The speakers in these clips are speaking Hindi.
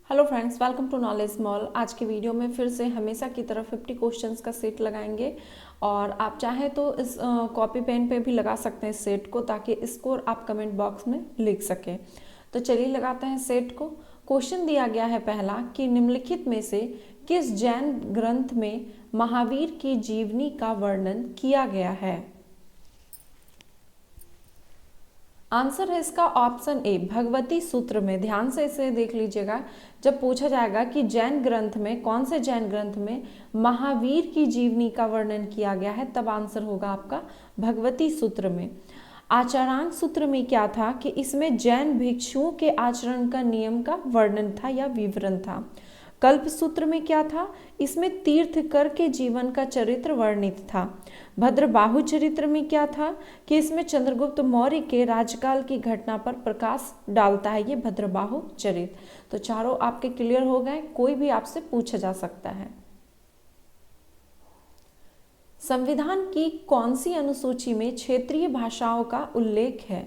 Hello friends, welcome to knowledge mall. आज के वीडियो में फिर से हमेशा की तरह 50 क्वेश्चंस का सेट लगाएंगे और आप चाहें तो इस कॉपी पेन पे भी लगा सकते हैं सेट को, ताकि स्कोर आप कमेंट बॉक्स में लिख सकें। तो चलिए लगाते हैं सेट को। क्वेश्चन दिया गया है पहला कि निम्नलिखित में से किस जैन ग्रंथ में महावीर की जीवनी का वर्णन किया गया है। आंसर है इसका ऑप्शन ए, भगवती सूत्र में। ध्यान से इसे देख लीजिएगा। जब पूछा जाएगा कि जैन ग्रंथ में, कौन से जैन ग्रंथ में महावीर की जीवनी का वर्णन किया गया है, तब आंसर होगा आपका भगवती सूत्र में। आचरांक सूत्र में क्या था कि इसमें जैन भिक्षुओं के आचरण का नियम का वर्णन था या विवरण था। कल्प सूत्र में क्या था, इसमें तीर्थकर के जीवन का चरित्र वर्णित था। भद्रबाहु चरित्र में क्या था कि इसमें चंद्रगुप्त मौर्य के राजकाल की घटना पर प्रकाश डालता है ये भद्रबाहु चरित्र। तो चारों आपके क्लियर हो गए, कोई भी आपसे पूछा जा सकता है। संविधान की कौन सी अनुसूची में क्षेत्रीय भाषाओं का उल्लेख है।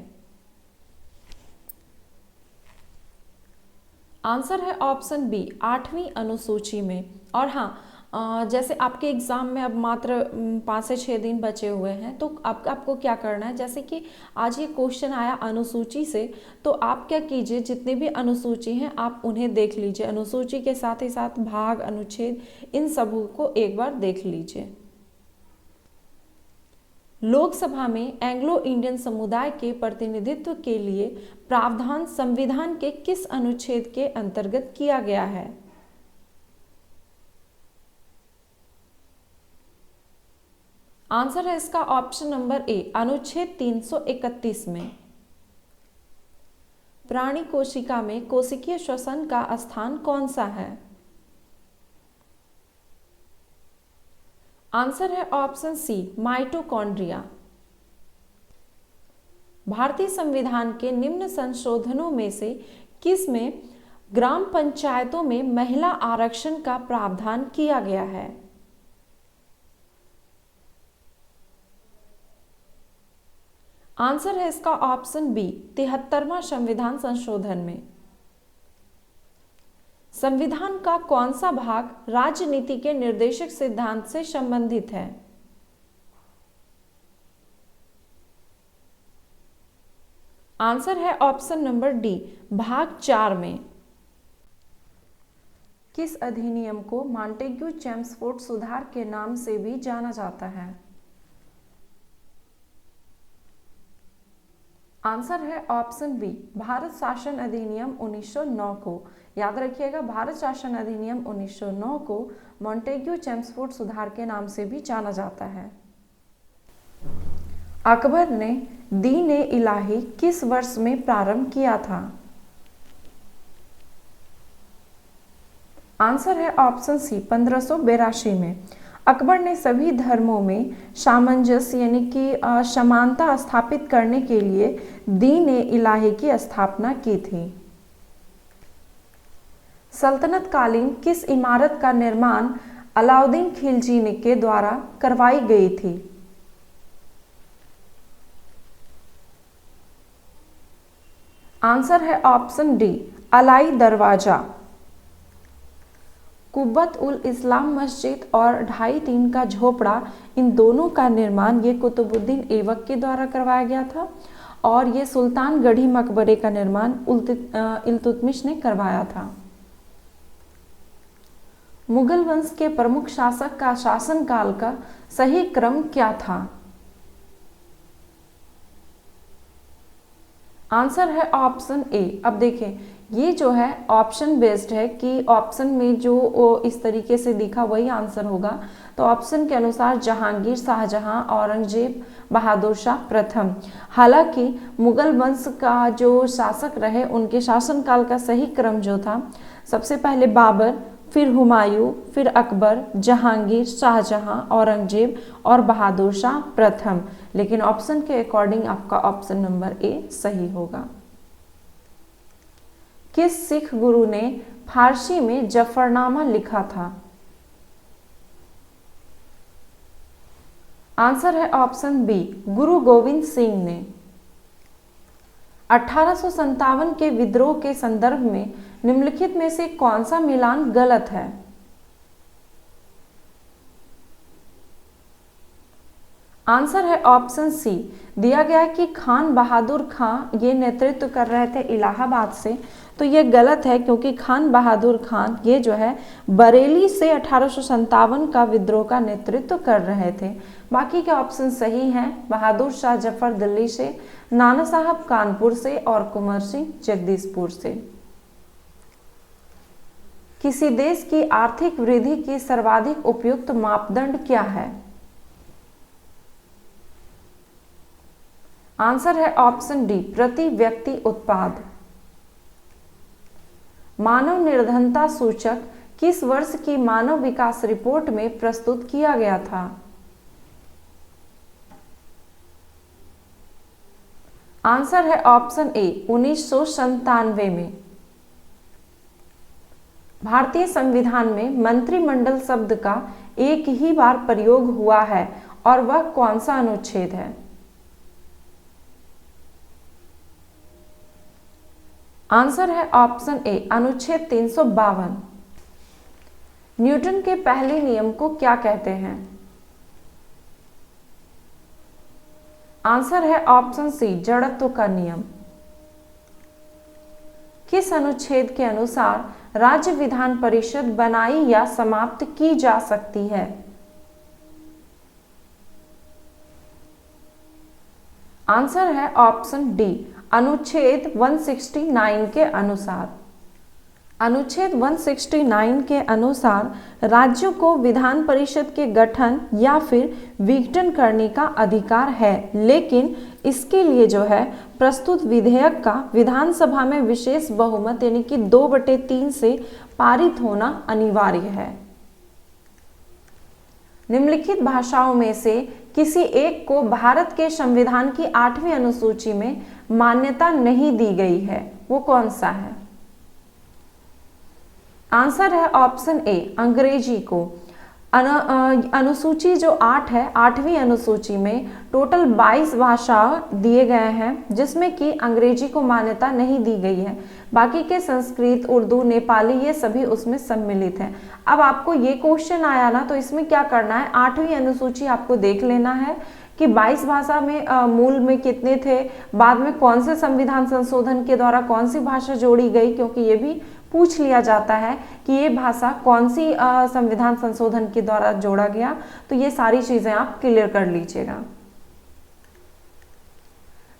आंसर है ऑप्शन बी, 8वीं अनुसूची में। और हाँ, जैसे आपके एग्जाम में अब मात्र 5 से 6 दिन बचे हुए हैं, तो आपको क्या करना है, जैसे कि आज ये क्वेश्चन आया अनुसूची से, तो आप क्या कीजिए, जितने भी अनुसूची हैं आप उन्हें देख लीजिए। अनुसूची के साथ ही साथ भाग, अनुच्छेद, इन सबों को एक बार देख लीजिए। लोकसभा में एंग्लो इंडियन समुदाय के प्रतिनिधित्व के लिए प्रावधान संविधान के किस अनुच्छेद के अंतर्गत किया गया है। आंसर है इसका ऑप्शन नंबर ए, अनुच्छेद 331 में। प्राणी कोशिका में कोशिकीय श्वसन का स्थान कौन सा है। आंसर है ऑप्शन सी, माइटोकॉन्ड्रिया। भारतीय संविधान के निम्न संशोधनों में से किस में ग्राम पंचायतों में महिला आरक्षण का प्रावधान किया गया है। आंसर है इसका ऑप्शन बी, 73वां संविधान संशोधन में। संविधान का कौन सा भाग राजनीति के निर्देशक सिद्धांत से संबंधित है। आंसर है ऑप्शन नंबर डी, भाग 4 में। किस अधिनियम को मॉन्टेग्यू चेम्सफोर्ड सुधार के नाम से भी जाना जाता है। आंसर है ऑप्शन बी, भारत शासन अधिनियम 1909 को। याद रखिएगा, भारत शासन अधिनियम 1909 को मॉन्टेग्यू चेम्सफोर्ड सुधार के नाम से भी जाना जाता है। अकबर ने दीन-ए इलाही किस वर्ष में प्रारंभ किया था। आंसर है ऑप्शन सी, 1582 में। अकबर ने सभी धर्मों में सामंजस्य यानी कि समानता स्थापित करने के लिए दीन-ए इलाही की स्थापना की थी। सल्तनत कालीन किस इमारत का निर्माण अलाउद्दीन खिलजी के द्वारा करवाई गई थी। आंसर है ऑप्शन डी, अलाई दरवाजा। कुब्बत उल इस्लाम मस्जिद और 2.5-3 का झोपड़ा, इन दोनों का निर्माण ये कुतुबुद्दीन ऐबक के द्वारा करवाया गया था, और ये सुल्तानगढ़ी मकबरे का निर्माण इल्तुतमिश ने करवाया था। मुगल वंश के प्रमुख शासक का शासनकाल का सही क्रम क्या था। आंसर है ऑप्शन ए। अब देखें, ये जो है ऑप्शन बेस्ड है कि ऑप्शन में जो इस तरीके से दिखा वही आंसर होगा। तो ऑप्शन के अनुसार जहांगीर, शाहजहां, औरंगजेब, बहादुर शाह प्रथम। हालांकि मुगल वंश का जो शासक रहे, उनके शासनकाल का सही क्रम जो था, सबसे पहले बाबर, फिर हुमायूं, फिर अकबर, जहांगीर, शाहजहां, औरंगजेब और बहादुर शाह प्रथम। लेकिन ऑप्शन के अकॉर्डिंग आपका ऑप्शन नंबर ए सही होगा। किस सिख गुरु ने फारसी में जफरनामा लिखा था। आंसर है ऑप्शन बी, गुरु गोविंद सिंह ने। 1857 के विद्रोह के संदर्भ में निम्नलिखित में से कौन सा मिलान गलत है? आंसर है ऑप्शन सी। दिया गया है कि खान बहादुर खां ये नेतृत्व कर रहे थे इलाहाबाद से, तो ये गलत है क्योंकि खान बहादुर खान ये जो है बरेली से 1857 का विद्रोह का नेतृत्व कर रहे थे। बाकी के ऑप्शन सही हैं। बहादुर शाह जफर दिल्ली से, नाना साहब कानपुर से और कुंवर सिंह जगदीशपुर से। किसी देश की आर्थिक वृद्धि की सर्वाधिक उपयुक्त मापदंड क्या है? आंसर है ऑप्शन डी, प्रति व्यक्ति उत्पाद। मानव निर्धनता सूचक किस वर्ष की मानव विकास रिपोर्ट में प्रस्तुत किया गया था? आंसर है ऑप्शन ए, 1997 में। भारतीय संविधान में मंत्रिमंडल शब्द का एक ही बार प्रयोग हुआ है और वह कौन सा अनुच्छेद है? आंसर है ऑप्शन ए, अनुच्छेद 352। न्यूटन के पहले नियम को क्या कहते हैं? आंसर है ऑप्शन सी, जड़त्व का नियम। किस अनुच्छेद के अनुसार राज्य विधान परिषद बनाई या समाप्त की जा सकती है? आंसर है ऑप्शन डी, अनुच्छेद 169 के अनुसार। अनुच्छेद 169 के अनुसार राज्यों को विधान परिषद के गठन या फिर विघटन करने का अधिकार है, लेकिन इसके लिए जो है प्रस्तुत विधेयक का विधानसभा में विशेष बहुमत यानी कि 2/3 से पारित होना अनिवार्य है। निम्नलिखित भाषाओं में से किसी एक को भारत के संविधान की 8वीं अनुसूची में मान्यता नहीं दी गई है, वो कौन सा है? आंसर है ऑप्शन ए, अंग्रेजी को। अनुसूची जो 8 है, 8वीं अनुसूची में टोटल 22 भाषा दिए गए हैं जिसमें कि अंग्रेजी को मान्यता नहीं दी गई है। बाकी के संस्कृत, उर्दू, नेपाली ये सभी उसमें सम्मिलित हैं। अब आपको ये क्वेश्चन आया ना, तो इसमें क्या करना है, 8वीं अनुसूची आपको देख लेना है कि 22 भाषा में मूल में कितने थे, बाद में कौन से संविधान संशोधन के द्वारा कौन सी भाषा जोड़ी गई, क्योंकि ये भी पूछ लिया जाता है कि ये भाषा कौन सी संविधान संशोधन के द्वारा जोड़ा गया। तो ये सारी चीजें आप क्लियर कर लीजिएगा।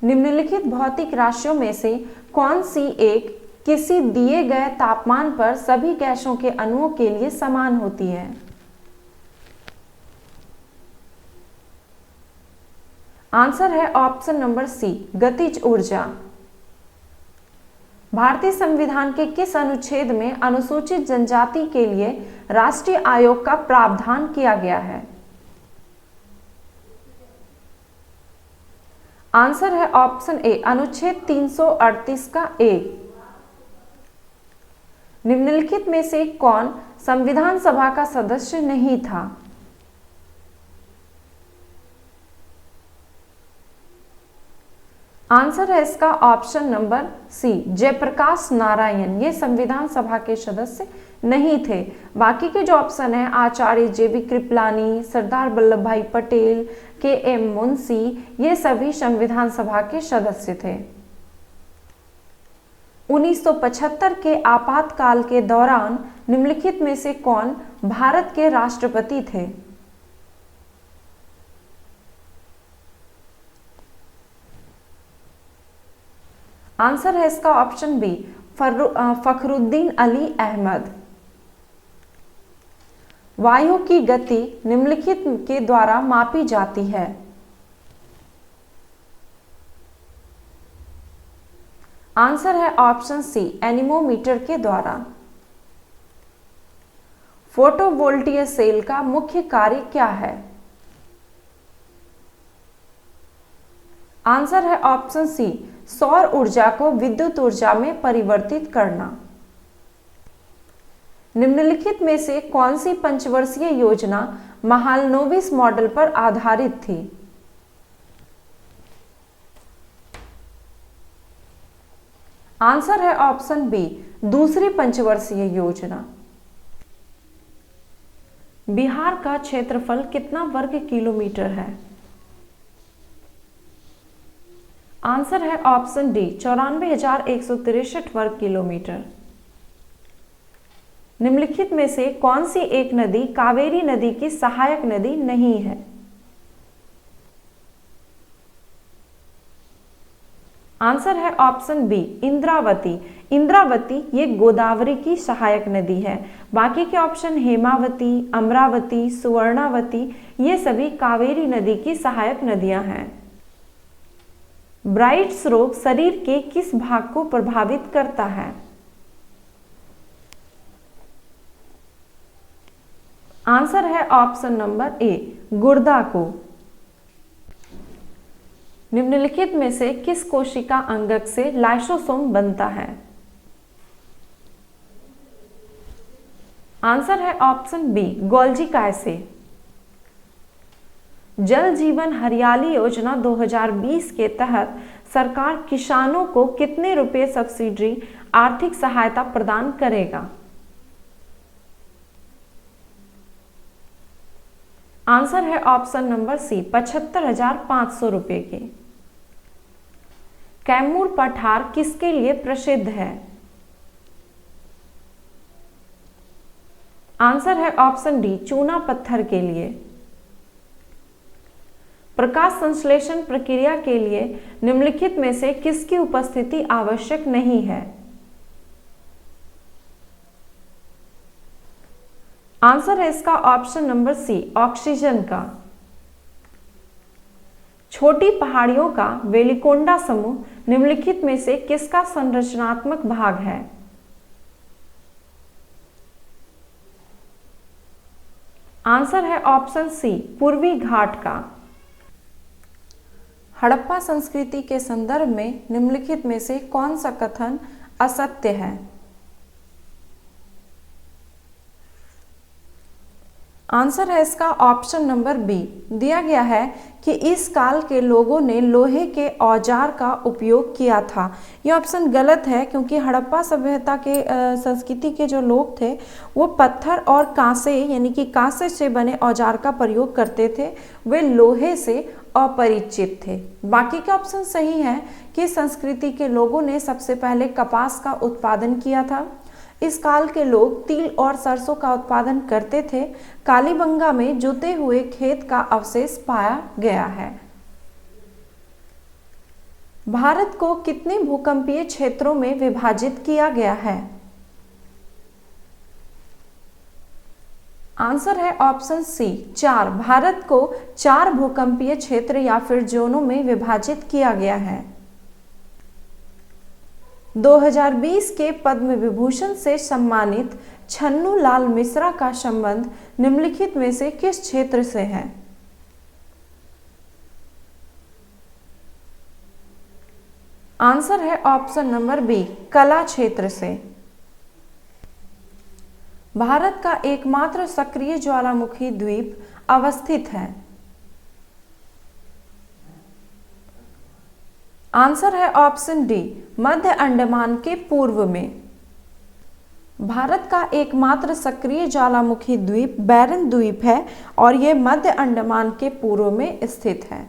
निम्नलिखित भौतिक राशियों में से कौन सी एक किसी दिए गए तापमान पर सभी गैसों के अणुओं के लिए समान होती है? आंसर है ऑप्शन नंबर सी, गतिज ऊर्जा। भारतीय संविधान के किस अनुच्छेद में अनुसूचित जनजाति के लिए राष्ट्रीय आयोग का प्रावधान किया गया है? आंसर है ऑप्शन ए, अनुच्छेद 338 का ए। निम्नलिखित में से कौन संविधान सभा का सदस्य नहीं था? आंसर है इसका option number C, Jayaprakash Narayan ये संविधान सभा के सदस्य नहीं थे। बाकी के जो ऑप्शन है, आचार्य JB कृपलानी, सरदार वल्लभ भाई पटेल, KM मुंशी, ये सभी संविधान सभा के सदस्य थे। 1975 के आपातकाल के दौरान निम्नलिखित में से कौन भारत के राष्ट्रपति थे? आंसर है इसका ऑप्शन बी, फखरुद्दीन अली अहमद। वायु की गति निम्नलिखित के द्वारा मापी जाती है? आंसर है ऑप्शन सी, एनीमोमीटर के द्वारा। फोटोवोल्टीय सेल का मुख्य कार्य क्या है? आंसर है ऑप्शन सी, सौर ऊर्जा को विद्युत ऊर्जा में परिवर्तित करना। निम्नलिखित में से कौन सी पंचवर्षीय योजना महालनोबिस मॉडल पर आधारित थी? आंसर है ऑप्शन बी, दूसरी पंचवर्षीय योजना। बिहार का क्षेत्रफल कितना वर्ग किलोमीटर है? आंसर है ऑप्शन डी 94,163 वर्ग किलोमीटर। निम्नलिखित में से कौन सी एक नदी कावेरी नदी की सहायक नदी नहीं है? आंसर है ऑप्शन बी इंद्रावती। इंद्रावती ये गोदावरी की सहायक नदी है। बाकी के ऑप्शन हेमावती, अमरावती, सुवर्णावती ये सभी कावेरी नदी की सहायक नदियां हैं। ब्राइट्स रोग शरीर के किस भाग को प्रभावित करता है? आंसर है ऑप्शन नंबर ए गुर्दा को। निम्नलिखित में से किस कोशिका अंगक से लाइसोसोम बनता है? आंसर है ऑप्शन बी गोल्जी काय से। जल जीवन हरियाली योजना 2020 के तहत सरकार किसानों को कितने रुपए सब्सिडी आर्थिक सहायता प्रदान करेगा? आंसर है ऑप्शन नंबर सी 75,500 रुपए के। कैमूर पठार किसके लिए प्रसिद्ध है? आंसर है ऑप्शन डी चूना पत्थर के लिए। प्रकाश संश्लेषण प्रक्रिया के लिए निम्नलिखित में से किसकी उपस्थिति आवश्यक नहीं है? आंसर है इसका ऑप्शन नंबर सी ऑक्सीजन का। छोटी पहाड़ियों का वेलिकोंडा समूह निम्नलिखित में से किसका संरचनात्मक भाग है? आंसर है ऑप्शन सी पूर्वी घाट का। हड़प्पा संस्कृति के संदर्भ में निम्नलिखित में से कौन सा कथन असत्य है? आंसर है इसका ऑप्शन नंबर बी। दिया गया है कि इस काल के लोगों ने लोहे के औजार का उपयोग किया था। यह ऑप्शन गलत है क्योंकि हड़प्पा सभ्यता के संस्कृति के जो लोग थे वो पत्थर और कांसे यानी कि कांसे से बने औजार का प्रयोग करते थे। वे लोहे से अपरिचित थे। बाकी के ऑप्शन सही है कि संस्कृति के लोगों ने सबसे पहले कपास का उत्पादन किया था। इस काल के लोग तिल और सरसों का उत्पादन करते थे। कालीबंगा में जुते हुए खेत का अवशेष पाया गया है। भारत को कितने भूकंपीय क्षेत्रों में विभाजित किया गया है? आंसर है ऑप्शन सी 4। भारत को 4 भूकंपीय क्षेत्र या फिर जोनों में विभाजित किया गया है। 2020 के पद्म विभूषण से सम्मानित छन्नू लाल मिश्रा का संबंध निम्नलिखित में से किस क्षेत्र से है? आंसर है ऑप्शन नंबर बी कला क्षेत्र से। भारत का एकमात्र सक्रिय ज्वालामुखी द्वीप अवस्थित है। आंसर है ऑप्शन डी मध्य अंडमान के पूर्व में। भारत का एकमात्र सक्रिय ज्वालामुखी द्वीप बैरन द्वीप है और यह मध्य अंडमान के पूर्व में स्थित है।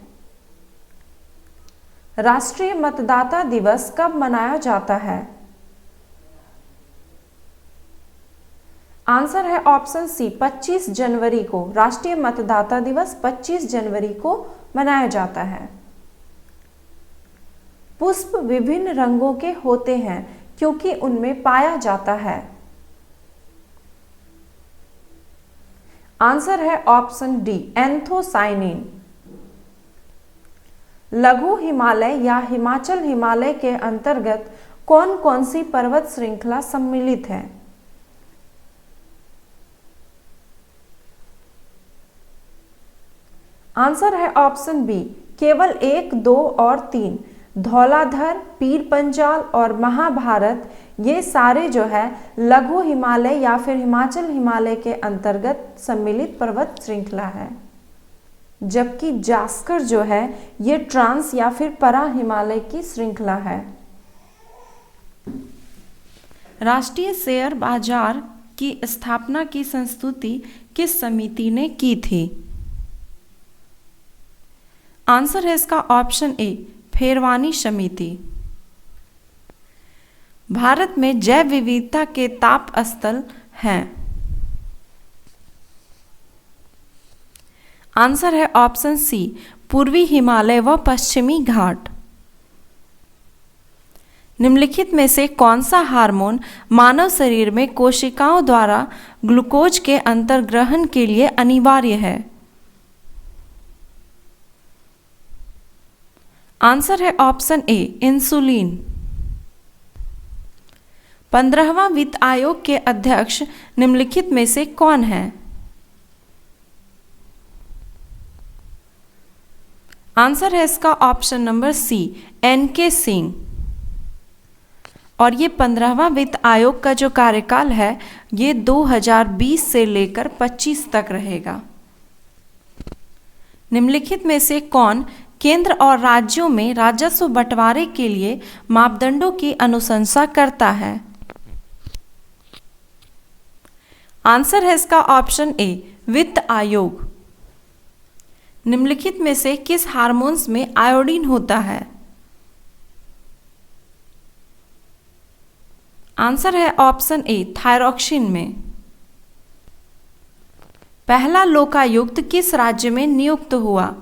राष्ट्रीय मतदाता दिवस कब मनाया जाता है? आंसर है ऑप्शन सी 25 जनवरी को। राष्ट्रीय मतदाता दिवस 25 जनवरी को मनाया जाता है। पुष्प विभिन्न रंगों के होते हैं क्योंकि उनमें पाया जाता है। आंसर है ऑप्शन डी एंथोसाइनिन। लघु हिमालय या हिमाचल हिमालय के अंतर्गत कौन कौन सी पर्वत श्रृंखला सम्मिलित है? आंसर है ऑप्शन बी केवल 1, 2 और 3। धौलाधर, पीर पंजाल और महाभारत ये सारे जो है लघु हिमालय या फिर हिमाचल हिमालय के अंतर्गत सम्मिलित पर्वत श्रृंखला है। जबकि जास्कर जो है ये ट्रांस या फिर परा हिमालय की श्रृंखला है। राष्ट्रीय शेयर बाजार की स्थापना की संस्तुति किस समिति ने की थी? आंसर है इसका ऑप्शन ए, फेरवानी समिति। भारत में जैव विविधता के ताप स्थल हैं। आंसर है ऑप्शन सी, पूर्वी हिमालय व पश्चिमी घाट। निम्नलिखित में से कौन सा हार्मोन मानव शरीर में कोशिकाओं द्वारा ग्लूकोज के अंतर्ग्रहण के लिए अनिवार्य है? आंसर है ऑप्शन ए, इंसुलिन। 15वां वित्त आयोग के अध्यक्ष निम्नलिखित में से कौन है? आंसर है इसका option number C, N K. Singh. और ये 15वां वित्त आयोग का जो कार्यकाल है ये 2020 से लेकर 25 तक रहेगा। निम्नलिखित में से कौन केंद्र और राज्यों में राजस्व बंटवारे के लिए मापदंडों की अनुशंसा करता है? आंसर है इसका ऑप्शन ए, वित्त आयोग। निम्नलिखित में से किस हार्मोन्स में आयोडीन होता है? आंसर है ऑप्शन ए, थायरॉक्सिन में। पहला लोकायुक्त किस राज्य में नियुक्त हुआ?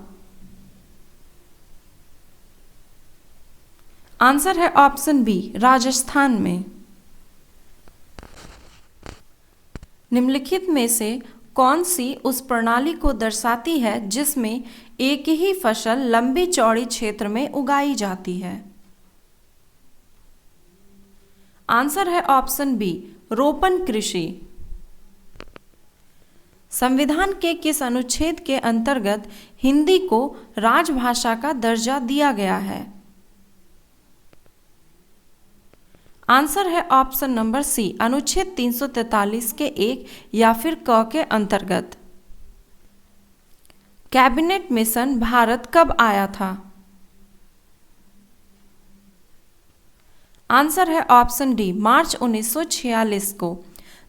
आंसर है ऑप्शन बी, राजस्थान में। निम्नलिखित में से कौन सी उस प्रणाली को दर्शाती है जिसमें एक ही फसल लंबी चौड़ी क्षेत्र में उगाई जाती है? आंसर है ऑप्शन बी, रोपण कृषि। संविधान के किस अनुच्छेद के अंतर्गत हिंदी को राजभाषा का दर्जा दिया गया है? आंसर है ऑप्शन नंबर सी, अनुच्छेद 343 के 1 या फिर क के अंतर्गत। कैबिनेट मिशन भारत कब आया था? आंसर है ऑप्शन डी, मार्च 1946 को।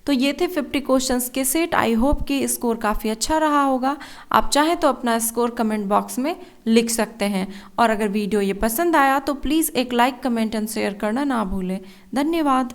तो ये थे 50 क्वेश्चंस के सेट। आई होप कि स्कोर काफ़ी अच्छा रहा होगा। आप चाहें तो अपना स्कोर कमेंट बॉक्स में लिख सकते हैं। और अगर वीडियो ये पसंद आया तो प्लीज़ एक लाइक, कमेंट एंड शेयर करना ना भूलें। धन्यवाद।